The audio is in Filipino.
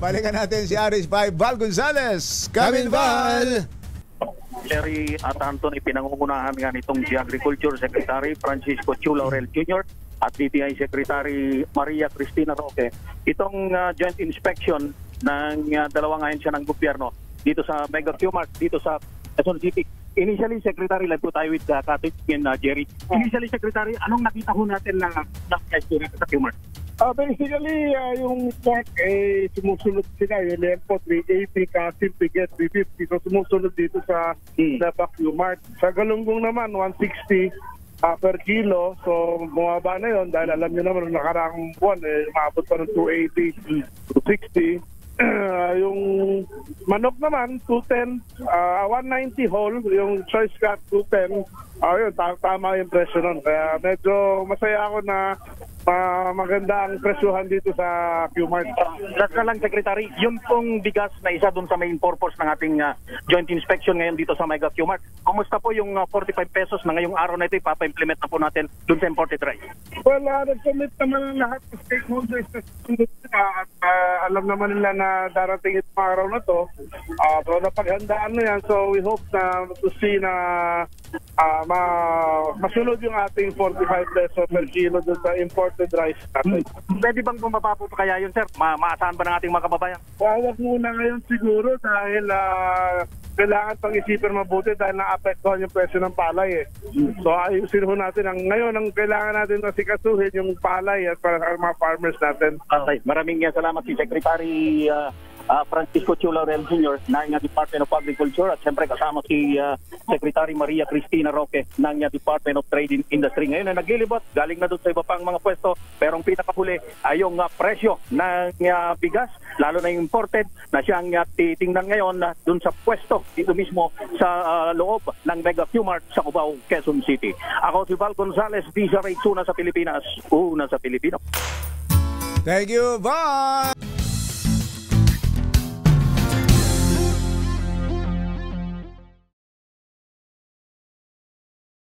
balikan natin si RS5 Val Gonzales. Come in, Val! Secretary at Anton, ipinangungunahan nga nitong si Agriculture Secretary Francisco Chu Laurel Jr. at DTI Secretary Maria Cristina Roque. Itong joint inspection ng dalawang ahensya ng gobyerno dito sa Mega Q-Mart, dito sa Quezon City. Initially, Secretary, live po tayo with Katik and Jerry. Initially, Secretary, anong nakita ho natin na na-experience sa Q-Mart? Basically, yung truck, sumusunod sila. Yung Lempo, 380, Kasim, Piget, 350. So, sumusunod dito sa vacuum mart. Sa Galunggong naman, 160 per kilo. So, bumaba na yun dahil alam nyo naman, nakaraang buwan, maabot pa ng 280, 260. Yung manok naman, 210, 190 whole. Yung choice cut, 210. Ayun, tama yung presyo nun. Kaya medyo masaya ako na maganda ang presyuhan dito sa Q-Mart. Saka lang, Secretary, yung pong bigas na isa dun sa main purpose ng ating joint inspection ngayon dito sa Mega Q-Mart, kumusta po yung 45 pesos na ngayong araw na ito ipapa-implement na po natin dun sa imported rice? Well, nag-commit naman ang lahat ng stakeholders na sunod sila at alam naman nila na darating itong araw na to. So napaghandaan na yan. So we hope na to see na masunod yung ating 45 pesos per kilo dun sa imported rice natin. Pwede bang bumaba po kaya yun, sir? Maasahan ba ng ating mga kababayan? Wag muna ngayon siguro dahil kailangan pag-isipan mabuti dahil naapektuhan yung presyo ng palay eh. So ayusin ho natin. Ngayon ang kailangan natin na sikasuhin yung palay at para sa mga farmers natin. Okay. Maraming salamat si Secretary Francisco Chu Laurel Jr. ng Department of Agriculture at siyempre kasama si Secretary Maria Cristina Roque ng Department of Trade and Industry. Ngayon na naglilibot, galing na doon sa iba pang mga pwesto, pero ang pinakahuli ay yung presyo ng bigas, lalo na yung imported, na siyang titingnan ngayon doon sa pwesto dito mismo sa loob ng Mega Q-Mart sa Cubao, Quezon City. Ako si Val Gonzales, Visa Rates, una sa Pilipinas, una sa Pilipino. Thank you, Val!